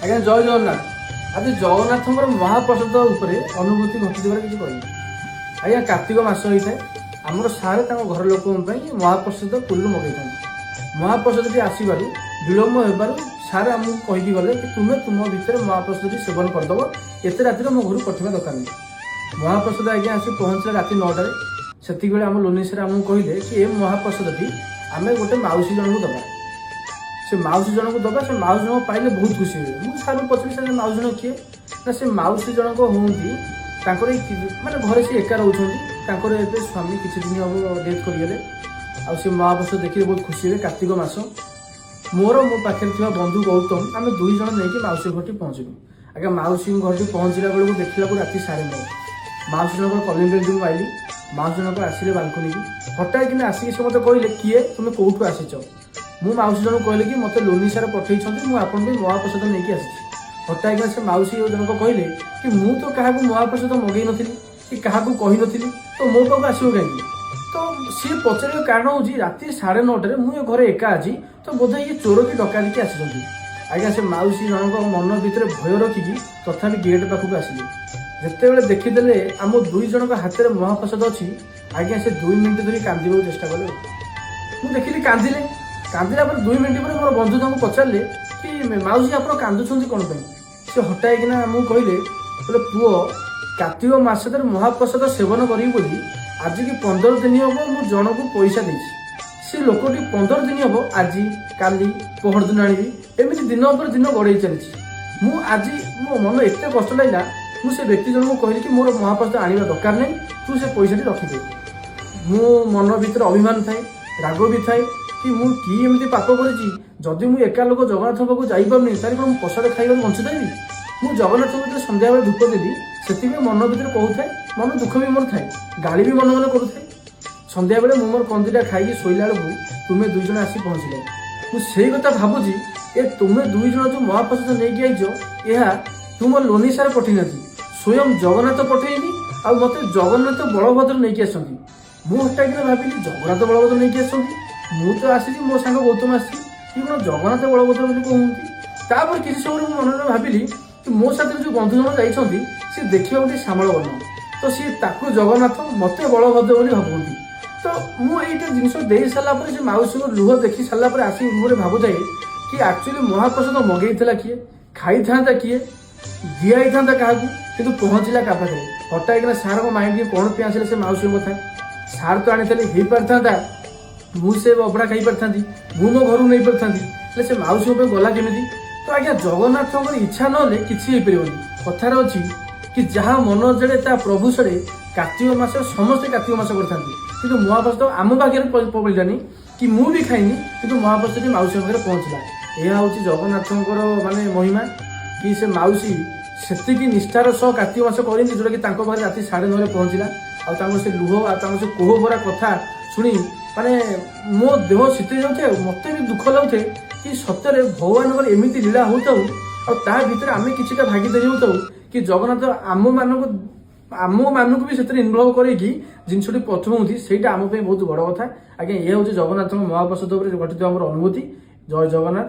ଆଜ୍ଞା ଜୟ ଜଗନ୍ନାଥ। ଆଜି ଜଗନ୍ନାଥଙ୍କର ମହାପ୍ରସାଦ ଉପରେ ଅନୁଭୂତି ଘଟିଥିବାର କିଛି କହିବି। ଆଜ୍ଞା କାର୍ତ୍ତିକ ମାସ ହେଇଥାଏ, ଆମର ସାର୍ ତାଙ୍କ ଘର ଲୋକଙ୍କ ପାଇଁ ମହାପ୍ରସାଦ ପୁରୀରୁ ମଗାଇଥାନ୍ତି। ମହାପ୍ରସାଦଟି ଆସିବାରୁ ବିଳମ୍ବ ହେବାରୁ ସାର୍ ଆମକୁ କହିକି ଗଲେ କି ତୁମେ ତୁମ ଭିତରେ ମହାପ୍ରସାଦଟି ସେବନ କରିଦେବ, ଏତେ ରାତିରେ ମୋ ଘରୁ ପଠେଇବା ଦରକାର ନାହିଁ। ମହାପ୍ରସାଦ ଆଜ୍ଞା ଆସି ପହଞ୍ଚିଲା ରାତି 9ଟାରେ। ସେତିକିବେଳେ ଆମ ଲୋନି ସାର୍ ଆମକୁ କହିଲେ କି ଏ ମହାପ୍ରସାଦଟି ଆମେ ଗୋଟେ ମାଉସୀ ଜଣଙ୍କୁ ଦେବା। ସେ ମାଉସୀ ଜଣଙ୍କୁ ଦେବା, ସେ ମାଉସୀ ଜଣକ ପାଇଲେ ବହୁତ ଖୁସି ହେବେ। ମୁଁ ସାର୍ଙ୍କୁ ପଚାରିଲି ସାର୍ ମାଉସୀ ଜଣକ କିଏ? ନା ସେ ମାଉସୀ ଜଣକ ହୁଅନ୍ତି ତାଙ୍କର ମାନେ ଘରେ ସେ ଏକା ରହୁଛନ୍ତି, ତାଙ୍କର ଏବେ ସ୍ୱାମୀ କିଛି ଦିନ ହେବ ଡେଥ୍ କରିଗଲେ। ଆଉ ସେ ମହାପ୍ରସାଦ ଦେଖିଲେ ବହୁତ ଖୁସି ହେବେ। କାର୍ତ୍ତିକ ମାସ ମୋର ମୋ ପାଖରେ ଥିବା ବନ୍ଧୁ ଗୌତମ ଆମେ 2 ଜଣ ନେଇକି ମାଉସୀ ଘରଟି ପହଞ୍ଚିଲୁ। ଆଜ୍ଞା ମାଉସୀ ଘରଟି ପହଞ୍ଚିଲା ବେଳକୁ ଦେଖିଲାକୁ ରାତି 9:30। ମାଉସୀ ଜଣଙ୍କର କଲିଂ ବେଲ୍ ମୁଁ ପାଇଲି। ମାଉସୀ ଜଣକ ଆସିଲେ ବାଲକୋନିକି। ହଠାତ୍ କିନା ଆସିକି ସେ ମୋତେ କହିଲେ କିଏ ତୁମେ କୋଉଠୁ ଆସିଛ? ମୁଁ ମାଉସୀ ଜଣକୁ କହିଲି କି ମୋତେ ଲୋନି ସାର୍ ପଠେଇଛନ୍ତି, ମୁଁ ଆପଣଙ୍କ ପାଇଁ ମହାପ୍ରସାଦ ନେଇକି ଆସିଛି। ହଠାତ୍ କିନା ସେ ମାଉସୀ ଜଣକ କହିଲେ କି ମୁଁ ତ କାହାକୁ ମହାପ୍ରସାଦ ମଗେଇ ନଥିଲି କି କାହାକୁ କହିନଥିଲି, ତ ମୋ ପାଖକୁ ଆସିବ କାହିଁକି? ତ ସିଏ ପଚାରିବା କାରଣ ହେଉଛି ରାତି 9:30ରେ ମୁଁ ଏ ଘରେ ଏକା ଅଛି, ତ ବୋଧେ ଇଏ ଚୋର କି ଡକାୟତି ଆସିଛନ୍ତି। ଆଜ୍ଞା ସେ ମାଉସୀ ଜଣଙ୍କ ମନ ଭିତରେ ଭୟ ରଖିକି ତଥାପି ଗେଟ୍ ପାଖକୁ ଆସିଲେ। ଯେତେବେଳେ ଦେଖିଦେଲେ ଆମ 2 ଜଣଙ୍କ ହାତରେ ମହାପ୍ରସାଦ ଅଛି, ଆଜ୍ଞା ସେ 2 ମିନିଟ୍ ଧରି କାନ୍ଦିବାକୁ ଚେଷ୍ଟା କଲେ। ମୁଁ ଦେଖିଲି କାନ୍ଦିଲେ। କାନ୍ଦିଲା ପରେ 2 ମିନିଟ୍ ପରେ ମୋର ବନ୍ଧୁ ତାଙ୍କୁ ପଚାରିଲେ କି ମାଉସୀ ଆପଣ କାନ୍ଦୁଛନ୍ତି କ'ଣ ପାଇଁ? ସେ ହଠାତ୍ କିନା ଆମକୁ କହିଲେ ପୁଅ କାର୍ତ୍ତିକ ମାସରେ ମହାପ୍ରସାଦ ସେବନ କରିବି ବୋଲି ଆଜିକି 15 ଦିନ ହେବ ମୁଁ ଜଣକୁ ପଇସା ଦେଇଛି। ସେ ଲୋକଟି 15 ଦିନ ହେବ ଆଜି କାଲି ପହରଦିନ ଆଣିବି, ଏମିତି ଦିନ ଉପରେ ଦିନ ଗଡ଼େଇ ଚାଲିଛି। ମୁଁ ଆଜି ମୋ ମନ ଏତେ କଷ୍ଟ ଲାଗିଲା, ମୁଁ ସେ ବ୍ୟକ୍ତି ଜଣଙ୍କୁ କହିଲି କି ମୋର ମହାପ୍ରସାଦ ଆଣିବା ଦରକାର ନାହିଁ, ତୁ ସେ ପଇସାଟି ରଖିଦେ। ମୁଁ ମନ ଭିତରେ ଅଭିମାନ ଥାଏ, ରାଗ ବି ଥାଏ କି ମୁଁ କି ଏମିତି ପାପ କରିଛି, ଯଦି ମୁଁ ଏକା ଲୋକ ଜଗନ୍ନାଥ ପାଖକୁ ଯାଇପାରୁନି ତାହେଲେ କ'ଣ ମୁଁ ପ୍ରସାଦ ଖାଇବାକୁ ବଞ୍ଚିପାରିବି? ମୁଁ ଜଗନ୍ନାଥଙ୍କ ଭିତରେ ସନ୍ଧ୍ୟାବେଳେ ଧୂପ ଦେଲି, ସେଥିପାଇଁ ମନ ଭିତରେ କହୁଥାଏ, ମନ ଦୁଃଖ ବି ମୋର ଥାଏ, ଗାଳି ବି ମନେ ମନେ କରୁଥାଏ। ସନ୍ଧ୍ୟାବେଳେ ମୁଁ ମୋର କନ୍ଦିଟା ଖାଇକି ଶୋଇଲା ବେଳକୁ ତୁମେ 2 ଜଣ ଆସି ପହଞ୍ଚିଲେ। ମୁଁ ସେଇ କଥା ଭାବୁଛି, ଏ ତୁମେ 2 ଜଣ ଯେଉଁ ମହାପ୍ରସାଦ ନେଇକି ଆଇଛ, ଏହା ତୁମ ଲୋନି ସାର୍ ପଠେଇନାହାନ୍ତି, ସ୍ୱୟଂ ଜଗନ୍ନାଥ ପଠେଇନି। ଆଉ ମୋତେ ଜଗନ୍ନାଥ ବଳଭଦ୍ର ନେଇକି ଆସିଛନ୍ତି। ମୁଁ ହଠାତ୍ କିନା ଭାବିଲି ଜଗନ୍ନାଥ ବଳଭଦ୍ର ନେଇକି ଆସିଛନ୍ତି, ମୁଁ ତ ଆସିଛି, ମୋ ସାଙ୍ଗ ଗୌତମ ଆସିଛି, କି କ'ଣ ଜଗନ୍ନାଥ ବଳଭଦ୍ର ବୋଲି କହୁଛନ୍ତି। ତାପରେ କିଛି ସମୟରେ ମୁଁ ମନରେ ଭାବିଲି କି ମୋ ସାଥିରେ ଯେଉଁ ବନ୍ଧୁ ଜଣ ଯାଇଛନ୍ତି ସେ ଦେଖିବାକୁ ଟିକେ ଶ୍ୟାମଳ ବର୍ଣ୍ଣ, ତ ସିଏ ତାକୁ ଜଗନ୍ନାଥ ମୋତେ ବଳଭଦ୍ର ବୋଲି ଭାବୁଛନ୍ତି। ତ ମୁଁ ଏଇଟା ଜିନିଷ ଦେଇ ସାରିଲା ପରେ ସେ ମାଉସୀଙ୍କ ଲୁହ ଦେଖି ସାରିଲା ପରେ ଆସି ମୁହଁରେ ଭାବୁଥାଏ କି ଆକ୍ଚୁଆଲି ମହାପ୍ରସାଦ ମଗେଇଥିଲା କିଏ, ଖାଇଥାନ୍ତା କିଏ, ଦିଆ ହେଇଥାନ୍ତା କାହାକୁ, କିନ୍ତୁ ପହଞ୍ଚିଲା କାହା ପାଖରେ? ହଠାତ୍ କିନା ସାର୍ଙ୍କ ମାଇଣ୍ଡରେ କ'ଣ ପାଇଁ ଆସିଲେ ସେ ମାଉସୀଙ୍କ କଥା? ସାର୍ ତ ଆଣିଥିଲେ ହେଇପାରିଥାନ୍ତା, ମୁଁ ସେ ଅଭଡ଼ା ଖାଇପାରିଥାନ୍ତି, ମୁଁ ମୋ ଘରକୁ ନେଇପାରିଥାନ୍ତି, ହେଲେ ସେ ମାଉସୀଙ୍କ ପାଇଁ ଗଲା କେମିତି? ତ ଆଜ୍ଞା ଜଗନ୍ନାଥଙ୍କର ଇଚ୍ଛା ନହେଲେ କିଛି ହେଇପାରିବନି। କଥାରେ ଅଛି କି ଯାହା ମନ ଜଡ଼େ ତା ପ୍ରଭୁ ସଡ଼େ। କାର୍ତ୍ତିକ ମାସରେ ସମସ୍ତେ କାର୍ତ୍ତିକ ମାସ କରିଥାନ୍ତି, କିନ୍ତୁ ମହାପ୍ରସାଦ ଆମ ପାଖରେ ପଡ଼ିଲାନି କି ମୁଁ ବି ଖାଇନି, କିନ୍ତୁ ମହାପ୍ରସାଦଟି ମାଉସୀଙ୍କ ପାଖରେ ପହଞ୍ଚିଲା। ଏହା ହେଉଛି ଜଗନ୍ନାଥଙ୍କର ମାନେ ମହିମା, କି ସେ ମାଉସୀ ସେତିକି ନିଷ୍ଠାର ସହ କାର୍ତ୍ତିକ ମାସ କରିନ୍ତି ଯେଉଁଟାକି ତାଙ୍କ ପାଖରେ ରାତି 9:30ରେ ପହଞ୍ଚିଲା। ଆଉ ତାଙ୍କର ସେ ଲୁହ ଆଉ ତାଙ୍କର ସେ କୋହ ଭରା କଥା ଶୁଣି ମାନେ ମୋ ଦେହ ଶୀତେଇ ଯାଉଥାଏ, ଆଉ ମୋତେ ବି ଦୁଃଖ ଲାଗୁଥାଏ କି ସତରେ ଭଗବାନଙ୍କର ଏମିତି ଲୀଳା ହେଉଥାଉ, ଆଉ ତା ଭିତରେ ଆମେ କିଛିଟା ଭାଗିଦାରୀ ହେଉଥାଉ କି ଜଗନ୍ନାଥ ଆମମାନଙ୍କୁ ବି ସେଥିରେ ଇନଭଲ୍ଭ କରେଇକି ଜିନିଷଟି ପଠଉଛନ୍ତି। ସେଇଟା ଆମ ପାଇଁ ବହୁତ ବଡ଼ କଥା। ଆଜ୍ଞା ଏହା ହେଉଛି ଜଗନ୍ନାଥଙ୍କ ମହାପ୍ରସାଦ ଉପରେ ଘଟିଥିବା ଆମର ଅନୁଭୂତି। ଜୟ ଜଗନ୍ନାଥ।